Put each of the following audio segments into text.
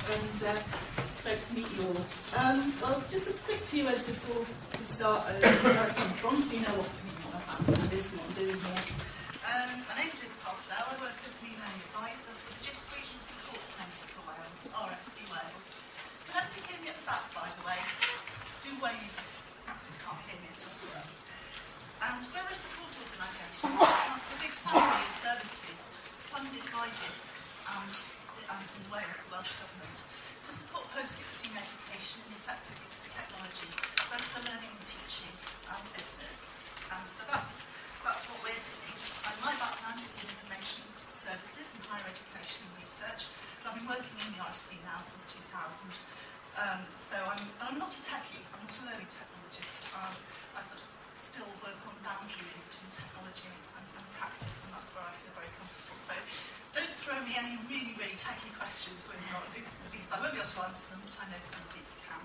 and great to meet you all. Well, just a quick few words before we start where I come from, so you know what my background is and what I'm doing here. My name's Lis Parcell. I work as lead learning advisor for the JISC Regional Support Centre for Wales, RSC Wales. Can everybody hear me at the back, by the way? Do wave if you can't hear me at all. And we're a support organisation that accounts for a big family of services funded by JISC and in Wales, the Welsh Government, to support post-16 education and effective use of technology, both for learning and teaching and business. So that's what we're doing. And my background is in information services and higher education and research. But I've been working in the RSC now since 2000. So I'm not a techie, I'm not a learning technologist. I sort of still work on the boundary between technology and practice, and that's where I feel very comfortable. So don't throw me any really, really techie questions when you're not, at least I won't be able to answer them, but I know somebody who can.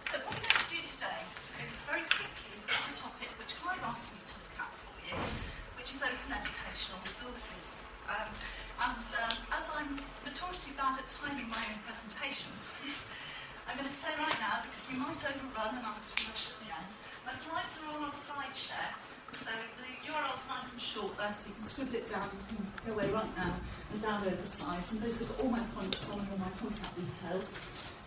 So what we're going to do today is very quickly look at a topic which Clive asked me to look at for you, which is open educational resources. As I'm notoriously bad at timing my own presentations, I'm going to say right now, because we might overrun and I'll have to rush at the end, my slides are all on SlideShare, so the URL's nice and short there, so you can scribble it down, you can go away right now and download the slides, and those have got all my points on and all my contact details.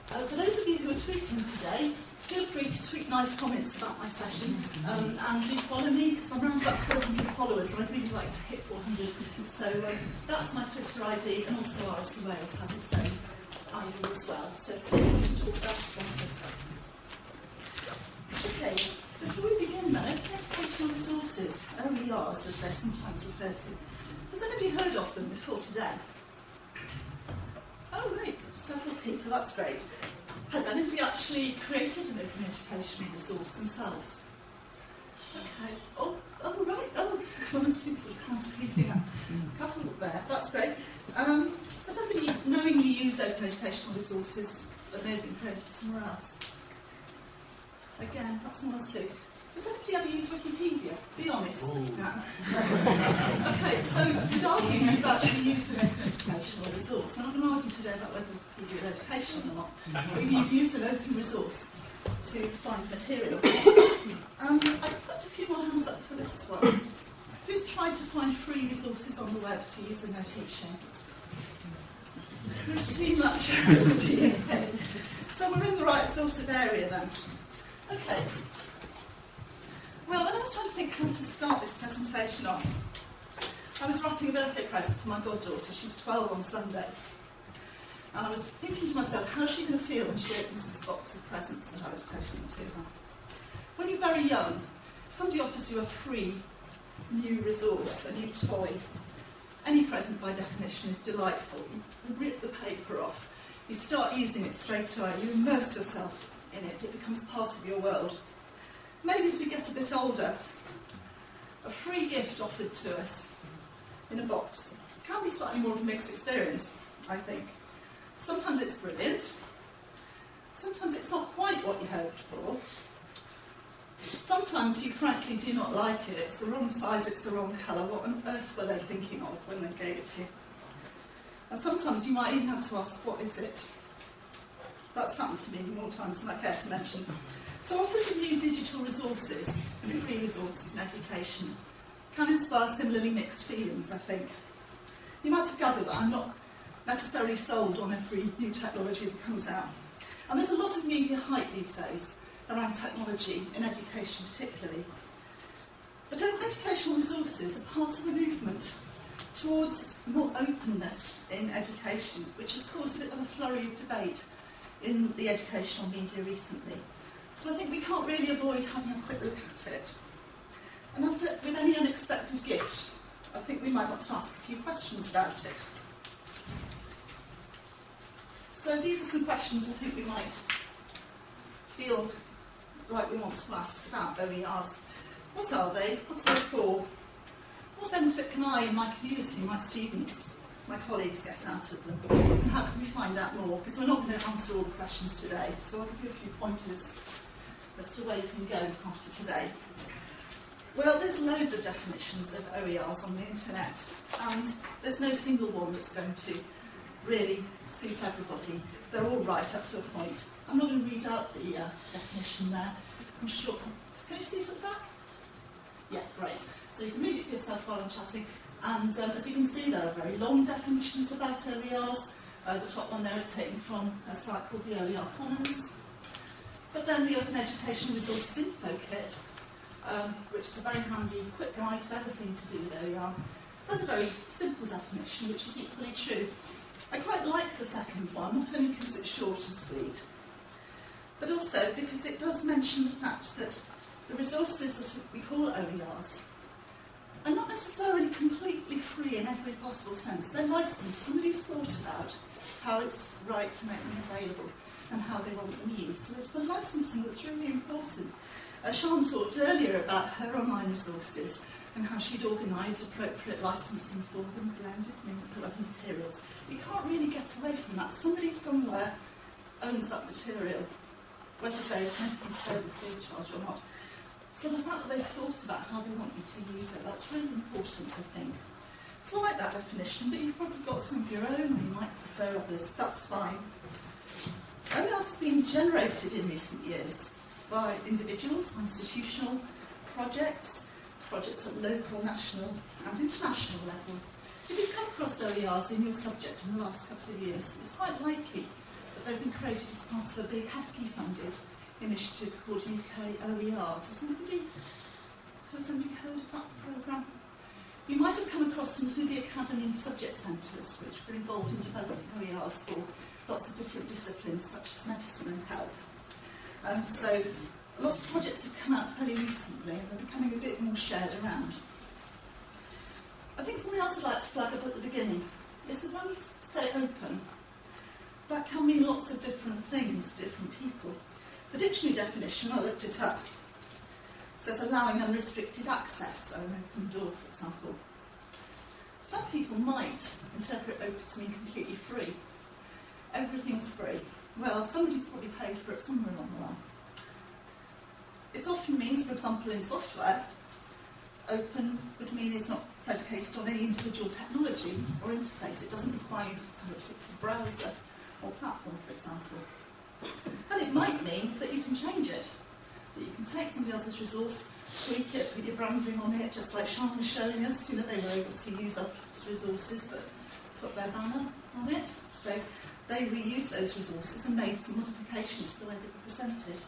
For those of you who are tweeting today, feel free to tweet nice comments about my session, and do follow me, because I'm around about 400 followers, and I'd really like to hit 400, so that's my Twitter ID, and also RSC Wales has its own ID as well, so we can talk about some of this stuff. Okay, before we begin then, open educational resources, OERs as they're sometimes referred to. Has anybody heard of them before today? Oh right, several people, that's great. Has anybody actually created an open educational resource themselves? Okay, oh right, I was thinking of hands creeping up. A couple there, that's great. Has anybody knowingly used open educational resources that may have been created somewhere else? Again, that's one or two. Has anybody ever used Wikipedia? Be honest. Okay, so you'd argue you've actually used an open educational resource. I'm not going to argue today about whether Wikipedia is educational or not. Maybe you've used an open resource to find material. I expect a few more hands up for this one. Who's tried to find free resources on the web to use in their teaching? Pretty much everybody. So we're in the right sort of area then. Okay. Well, when I was trying to think how to start this presentation off, I was wrapping a birthday present for my goddaughter. She was 12 on Sunday. And I was thinking to myself, how's she going to feel when she opens this box of presents that I was posting to her? When you're very young, if somebody offers you a free new resource, a new toy, any present by definition is delightful. You rip the paper off, you start using it straight away, you immerse yourself in it, it becomes part of your world. Maybe as we get a bit older, a free gift offered to us in a box can be slightly more of a mixed experience, I think. Sometimes it's brilliant, sometimes it's not quite what you hoped for. Sometimes you frankly do not like it, it's the wrong size, it's the wrong colour, what on earth were they thinking of when they gave it to you? And sometimes you might even have to ask, what is it? That's happened to me more times than I care to mention. So offers of new digital resources and free resources in education can inspire similarly mixed feelings, I think. You might have gathered that I'm not necessarily sold on every new technology that comes out. And there's a lot of media hype these days around technology, in education particularly. But open educational resources are part of a movement towards more openness in education, which has caused a bit of a flurry of debate in the educational media recently. So I think we can't really avoid having a quick look at it. And as with any unexpected gift, I think we might want to ask a few questions about it. So these are some questions I think we might feel like we want to ask about OERs. What are they? What are they for? What benefit can I and my community, my students, my colleagues get out of them? And how can we find out more? Because we're not going to answer all the questions today, so I'll give you a few pointers as to where you can go after today. Well, there's loads of definitions of OERs on the internet, and there's no single one that's going to really suit everybody. They're all right up to a point. I'm not going to read out the definition there. I'm sure. Can you see it at the back? Yeah, great. So you can read it for yourself while I'm chatting. And as you can see, there are very long definitions about OERs. The top one there is taken from a site called the OER Commons. But then the Open Education Resources Info Kit, which is a very handy, quick guide to everything to do with OER, has a very simple definition, which is equally true. I quite like the second one, not only because it's short and sweet, but also because it does mention the fact that the resources that we call OERs are not necessarily completely free in every possible sense. They're licensed. Somebody's thought about how it's right to make them available and how they want them used. So it's the licensing that's really important. Sian talked earlier about her online resources and how she'd organised appropriate licensing for them, blended and other materials. You can't really get away from that. Somebody somewhere owns that material, whether they can pay the free of charge or not. So the fact that they've thought about how they want you to use it, that's really important, I think. So I like that definition, but you've probably got some of your own, or you might prefer others. That's fine. OERs have been generated in recent years by individuals, institutional projects, projects at local, national and international level. If you've come across OERs in your subject in the last couple of years, it's quite likely that they've been created as part of a big HEFCE funded initiative called UK OER. Has anybody heard of that programme? You might have come across them through the Academy subject centres, which were involved in developing OERs for lots of different disciplines, such as medicine and health. So a lot of projects have come out fairly recently, and they're becoming a bit more shared around. I think something else I'd like to flag up at the beginning is that when we say open, that can mean lots of different things to different people. The dictionary definition, I looked it up, says allowing unrestricted access, or an open door, for example. Some people might interpret open to mean completely free. Everything's free. Well, somebody's probably paid for it somewhere along the line. It often means, for example, in software, open would mean it's not predicated on any individual technology or interface. It doesn't require you to have a particular browser or platform, for example. And it might mean that you can change it, that you can take somebody else's resource, tweak it, put your branding on it, just like Sian was showing us. You know, they were able to use other resources, but put their banner on it. So they reused those resources and made some modifications to the way they were presented.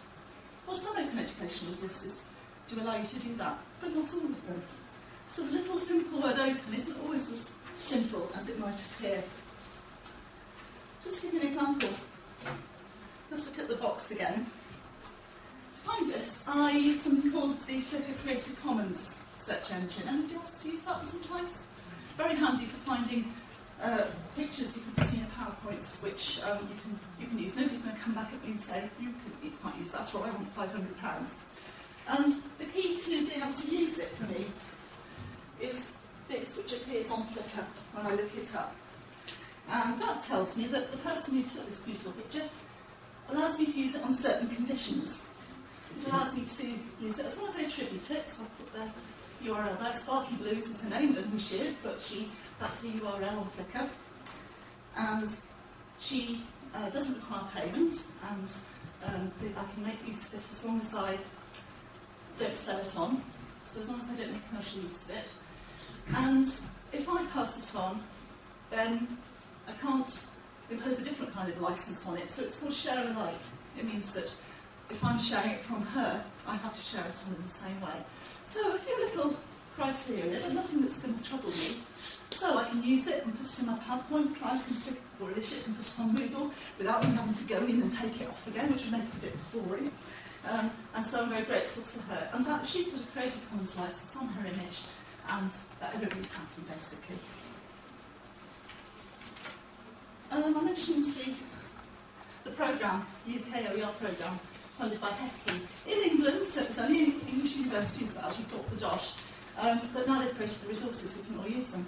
Well, some open education resources do allow you to do that, but not all of them. So the little simple word open isn't always as simple as it might appear. Just to give you an example. Let's look at the box again. To find this, I use something called the Flickr Creative Commons search engine. Anybody else use that sometimes? Very handy for finding pictures you can put in your PowerPoints, which you can use. Nobody's going to come back at me and say, you can't use that, or I want £500. And the key to being able to use it for me is this, which appears on Flickr when I look it up. And that tells me that the person who took this beautiful picture allows me to use it on certain conditions. It allows me to use it as long as I attribute it, so I'll put the URL there. Sparky Blues is her name, and who she is, but that's the URL on Flickr. And she doesn't require payment, and I can make use of it as long as I don't sell it on, so as long as I don't make commercial use of it. And if I pass it on, then I can't impose a different kind of license on it, so it's called share alike. It means that if I'm sharing it from her, I have to share it on in the same way. So a few little criteria, but nothing that's going to trouble me. So I can use it and put it in my PowerPoint, I can stick or polish it and put it on Moodle without me having to go in and take it off again, which would make it a bit boring. And so I'm very grateful to her. And that she's put a Creative Commons license on her image, and everybody's happy, basically. I mentioned the programme, UK OER programme, funded by HEFCE in England, so it's only in English universities that actually got the DOSH, but now they've created the resources, we can all use them.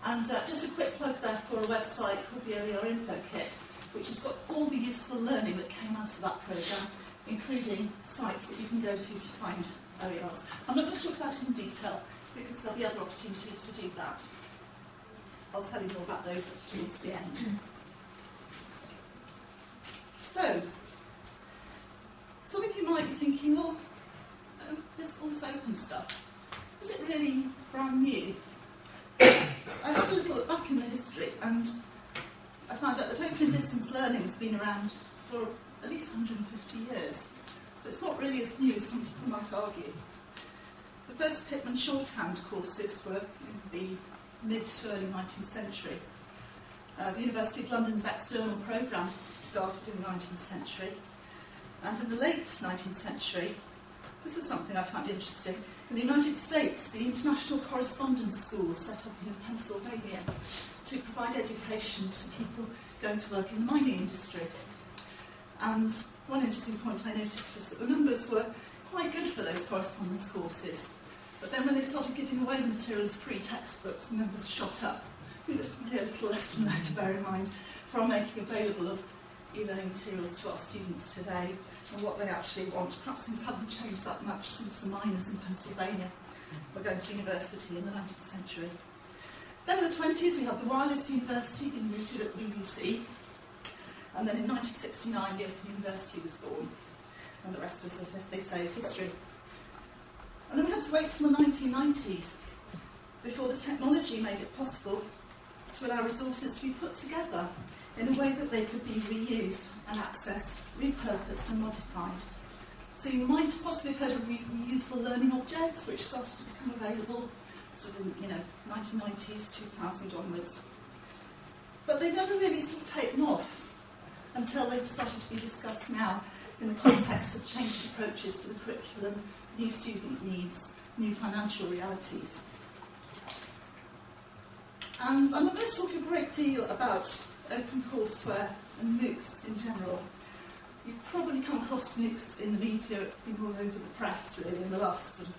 And just a quick plug there for a website called the OER Info Kit, which has got all the useful learning that came out of that programme, including sites that you can go to find OERs. I'm not going to talk about it in detail, because there'll be other opportunities to do that. I'll tell you more about those towards the end. So, some of you might be thinking, well, all this open stuff, is it really brand new? I had a little look back in the history, and I found out that open and distance learning has been around for at least 150 years. So it's not really as new as some people might argue. The first Pitman shorthand courses were in the mid to early 19th century. The University of London's external programme started in the 19th century. And in the late 19th century, this is something I found interesting, in the United States, the International Correspondence Schools set up in Pennsylvania to provide education to people going to work in the mining industry. And one interesting point I noticed was that the numbers were quite good for those correspondence courses. But then when they started giving away the material as free textbooks, the numbers shot up. I think there's probably a little less than that to bear in mind for our making available of e-learning materials to our students today and what they actually want. Perhaps things haven't changed that much since the miners in Pennsylvania were going to university in the 19th century. Then in the 20s we had the Wireless University being rooted at BBC, and then in 1969 the Open University was born, and the rest, as they say, is history. And then we had to wait till the 1990s before the technology made it possible to allow resources to be put together in a way that they could be reused and accessed, repurposed and modified. So you might possibly have heard of reusable learning objects, which started to become available sort of in 1990s, 2000 onwards. But they've never really sort of taken off until they've started to be discussed now in the context of changing approaches to the curriculum, new student needs, new financial realities. And I'm going to talk a great deal about open courseware and MOOCs in general. You've probably come across MOOCs in the media, it's been all over the press really in the last sort of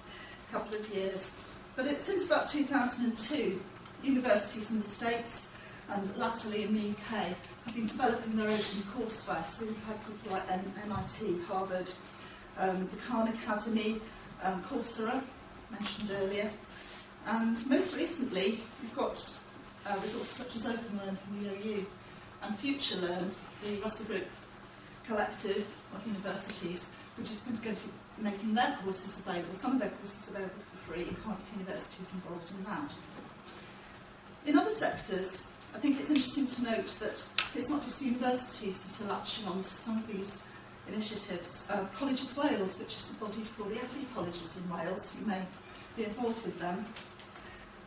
couple of years. But since about 2002, universities in the States and latterly in the UK have been developing their open courseware. So we've had people like MIT, Harvard, the Khan Academy, Coursera, mentioned earlier. And most recently, we've got resources such as OpenLearn from the OU and FutureLearn, the Russell Group collective of universities, which is going to be making their courses available, some of their courses available for free, and Cardiff University is involved in that. In other sectors, I think it's interesting to note that it's not just universities that are latching on to some of these initiatives. Colleges Wales, which is the body for the FE colleges in Wales, you may be involved with them.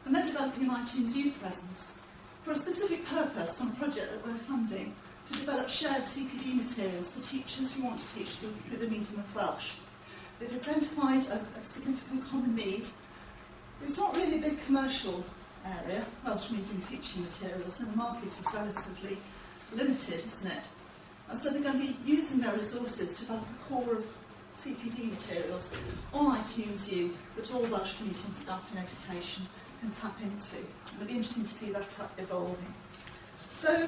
And they're developing an iTunes U presence for a specific purpose on a project that we're funding to develop shared CPD materials for teachers who want to teach through the medium of Welsh. They've identified a significant common need. It's not really a big commercial area, Welsh medium teaching materials, and the market is relatively limited, isn't it? And so they're going to be using their resources to develop a core of CPD materials on iTunes U that all Welsh medium staff in education can tap into. And it'll be interesting to see that evolving. So,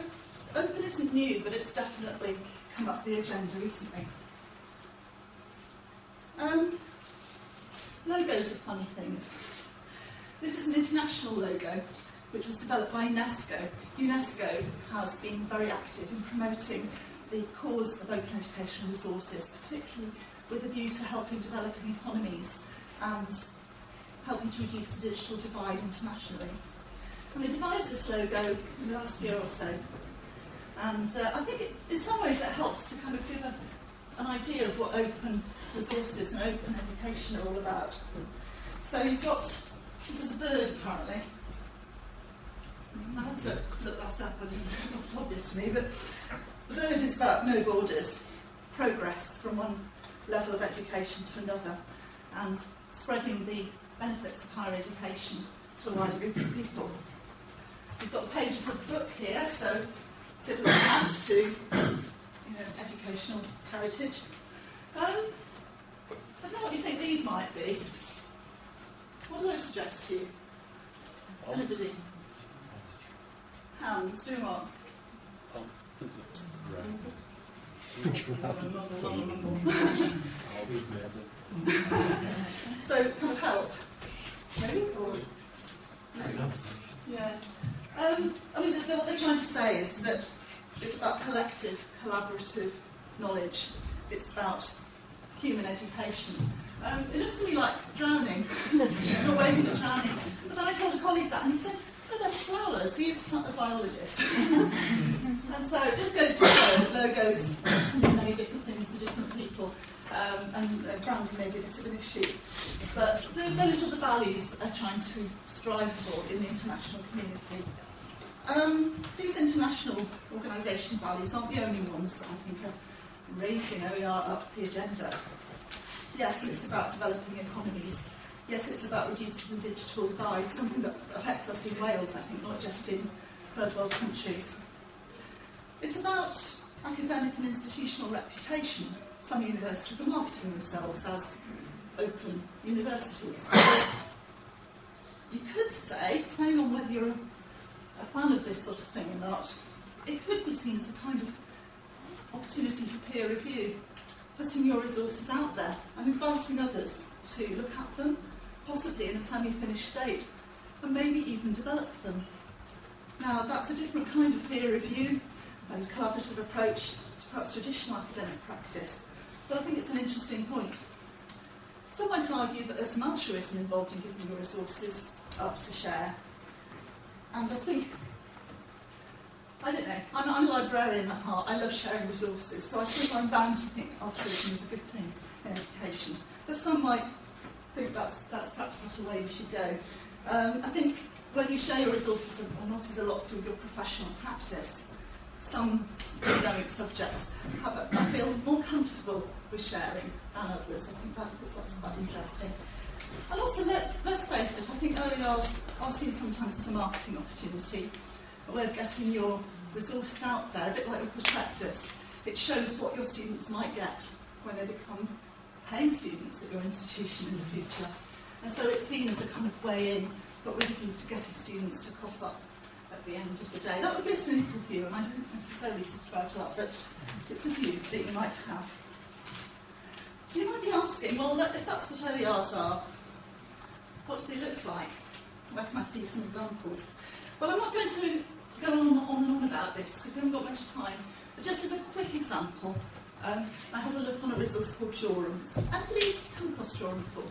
open isn't new, but it's definitely come up the agenda recently. Logos are funny things. This is an international logo which was developed by UNESCO. UNESCO has been very active in promoting the cause of open educational resources, particularly with a view to helping developing economies and helping to reduce the digital divide internationally. And they devised this logo in the last year or so. And I think in some ways it helps to kind of give an idea of what open resources and open education are all about. So you've got, this is a bird apparently. I had to look that up, but it's not obvious to me, but the bird is about no borders, progress from one level of education to another, and spreading the benefits of higher education to a wider group of people. We've got the pages of the book here, so typically add to educational heritage. I don't know what you think these might be. What do those suggest to you? Anybody? Hands, doing what? So, kind of help? Maybe? Or, no? Yeah. I mean, what they're trying to say is that it's about collective, collaborative knowledge. It's about human education. It looks to me like drowning, or waving at drowning. But then I told a colleague that, and he said, "No, they're flowers." He's a biologist. And so it just goes to show that logos mean many different things to different people, and branding may be a bit of an issue. But those are the values that they're trying to strive for in the international community. These international organisation values aren't the only ones that I think are raising OER up the agenda. Yes, it's about developing economies. Yes, it's about reducing the digital divide, something that affects us in Wales, I think, not just in third world countries. It's about academic and institutional reputation. Some universities are marketing themselves as open universities. You could say, depending on whether you're a fan of this sort of thing or not, it could be seen as a kind of opportunity for peer review, putting your resources out there and inviting others to look at them, possibly in a semi-finished state, and maybe even develop them. Now, that's a different kind of peer review, a collaborative approach to perhaps traditional academic practice, but I think it's an interesting point. Some might argue that there's some altruism involved in giving your resources up to share, and I think, I don't know, I'm a librarian at heart. I love sharing resources, so I suppose I'm bound to think altruism is a good thing in education. But some might think that's perhaps not a way you should go. I think whether you share your resources or not is a lot to do with your professional practice. Some academic subjects I feel more comfortable with sharing than others. I think that's quite interesting. And also, let's face it, I think OERs are seen sometimes as a marketing opportunity, a way of getting your resources out there, a bit like a prospectus. It shows what your students might get when they become paying students at your institution in the future. And so it's seen as a kind of way in, but with a view to getting students to crop up at the end of the day. That would be a cynical view, and I don't necessarily subscribe to that, but it's a view that you might have. So you might be asking, well, if that's what OERs are, what do they look like? Where can I see some examples? Well, I'm not going to go on and on about this because we haven't got much time. But just as a quick example, I had a look on a resource called Jorum. Anybody come across Jorum before?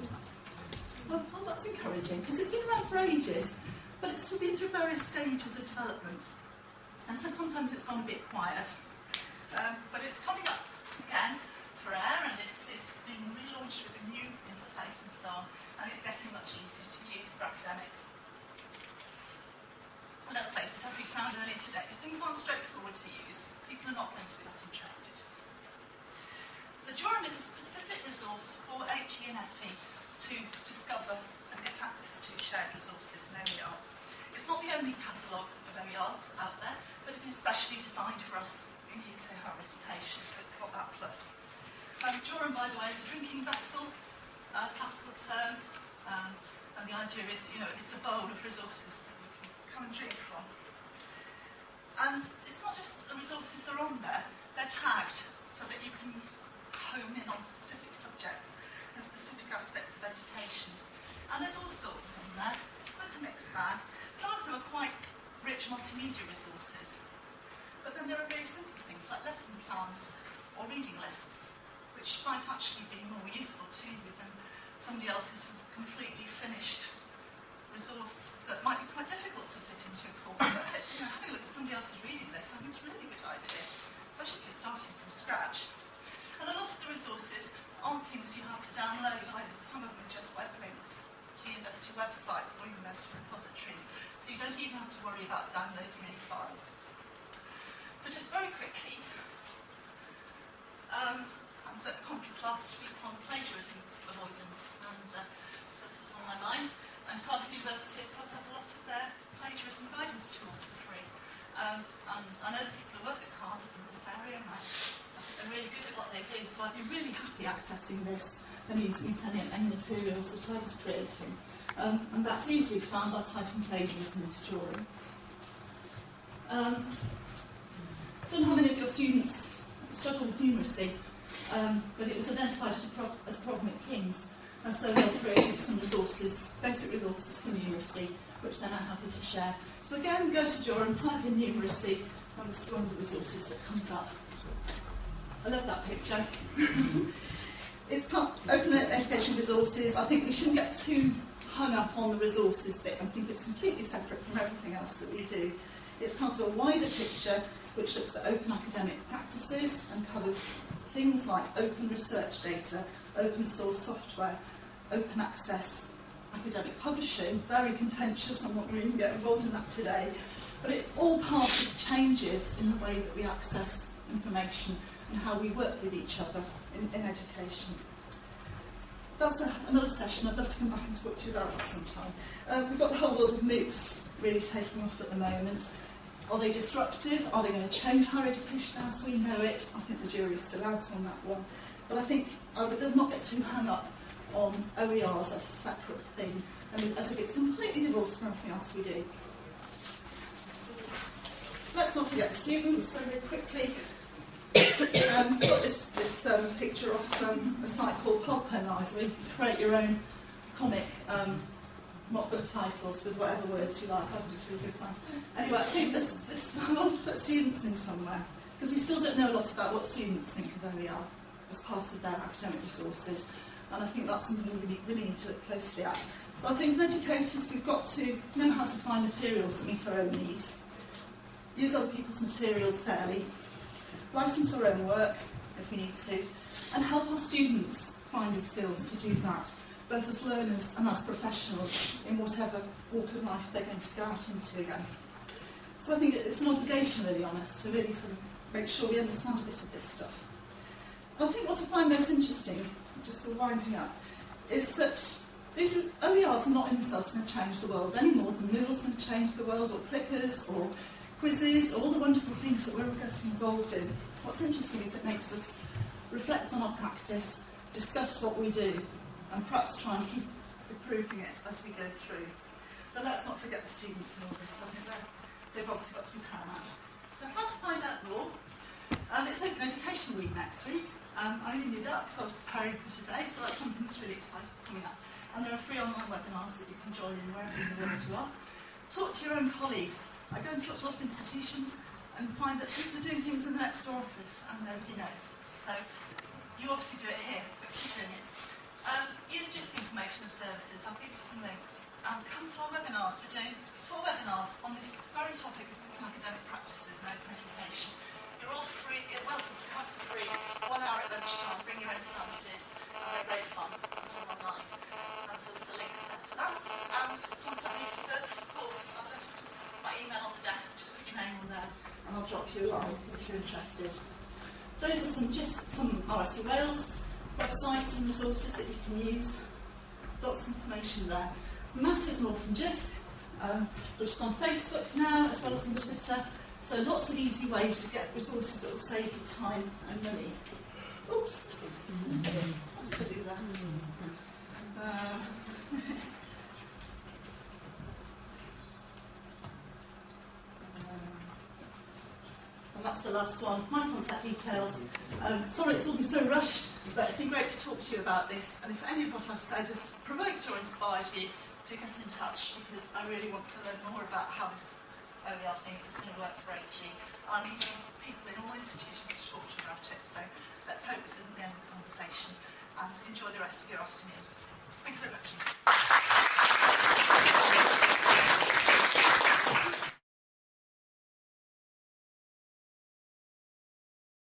Well, that's encouraging because it's been around for ages, but it's been through various stages of development. And so sometimes it's gone a bit quiet. But it's coming up again for air, and it's been relaunched with a new interface and so on, and it's getting much easier to use for academics. And let's face it, as we found earlier today, if things aren't straightforward to use, people are not going to be that interested. So Jorum is a specific resource for HE and FE to discover and get access to shared resources and OERs. It's not the only catalogue of OERs out there, but it is specially designed for us in UK higher education, so it's got that plus. Jorum, by the way, is a drinking vessel, classical term, and the idea is, it's a bowl of resources that you can come and drink from. And it's not just that the resources are on there, they're tagged so that you can home in on specific subjects and specific aspects of education. And there's all sorts in there. It's quite a mixed bag. Some of them are quite rich multimedia resources, but then there are very simple things like lesson plans or reading lists, which might actually be more useful to you than somebody else's completely finished resource that might be quite difficult to fit into a course. But having a look at somebody else's reading list, I think it's a really good idea, especially if you're starting from scratch. And a lot of the resources aren't things you have to download either. Some of them are just web links to university websites or university repositories, so you don't even have to worry about downloading any files. So just very quickly, I was at a conference last week on plagiarism avoidance, and so this was on my mind. And Cardiff University have put up a lot of their plagiarism guidance tools for free. And I know the people who work at Cardiff in this area, and I think they're really good at what they do, so I'd be really happy accessing this and using it in any materials that I was creating. And that's easily found by typing plagiarism into Jorum. I don't know how many of your students struggle with numeracy, but it was identified as a problem at King's, and so they created some resources, basic resources for numeracy, which they're now happy to share. So again, go to Jorum, type in numeracy, and this is one of the resources that comes up. I love that picture. It's part open education resources. I think we shouldn't get too hung up on the resources bit. I think it's completely separate from everything else that we do. It's part of a wider picture which looks at open academic practices and covers things like open research data, open source software, open access academic publishing, very contentious. I'm not going to get involved in that today, but it's all part of changes in the way that we access information and how we work with each other in education. That's another session. I'd love to come back and talk to you about that sometime. We've got the whole world of MOOCs really taking off at the moment. Are they disruptive? Are they going to change higher education as we know it? I think the jury's still out on that one. But I think I would not get too hung up on OERs as a separate thing, as if it's completely divorced from everything else we do. Let's not forget students very quickly. I've got this picture of a site called Pulponize, where you can create your own comic, not book titles, with whatever words you like. I think it's a really good fun. Anyway, I think I want to put students in somewhere, because we still don't know a lot about what students think of OER as part of their academic resources, and I think that's something we really need to look closely at. But I think as educators, we've got to know how to find materials that meet our own needs, use other people's materials fairly, license our own work if we need to, and help our students find the skills to do that, both as learners and as professionals in whatever walk of life they're going to go out into again. So I think it's an obligation, really honest, to really sort of make sure we understand a bit of this stuff. And I think what I find most interesting, just sort of winding up, is that these OERs are not in themselves going to change the world any more than Moodle's going to change the world, or clickers, or quizzes, all the wonderful things that we're all getting involved in. What's interesting is it makes us reflect on our practice, discuss what we do, and perhaps try and keep improving it as we go through. But let's not forget the students in all this. I think they've obviously got to be paramount. So how to find out more? It's Open Education Week next week. I only knew that because I was preparing for today, so that's something that's really exciting coming up. And there are free online webinars that you can join in wherever in the world you are. Talk to your own colleagues. I go and talk to a lot of institutions and find that people are doing things in the next door office and nobody knows. So you obviously do it here, but keep doing it. Use JISC information and services. I'll give you some links. Come to our webinars. We're doing 4 webinars on this very topic of academic practices and open education. You're all free. You're welcome to come for free. 1 hour at lunchtime. Bring your own sandwiches. They're great fun. Come online. And so there's a link there for that. And contact me for further support. I've left my email on the desk, just put your name on there and I'll drop you a line if you're interested. Those are some RSC Wales websites and resources that you can use. Lots of information there. Masses more from JISC, which is on Facebook now as well as on Twitter. So lots of easy ways to get resources that will save you time and money. Oops. What did I do there? And that's the last one, my contact details. Sorry it's all been so rushed, but it's been great to talk to you about this. And if any of what I've said has provoked or inspired you, do get in touch, because I really want to learn more about how this OER thing is going to work for HE. And I'm meeting people in all institutions to talk to you about it. So let's hope this isn't the end of the conversation. And enjoy the rest of your afternoon. Thank you very much.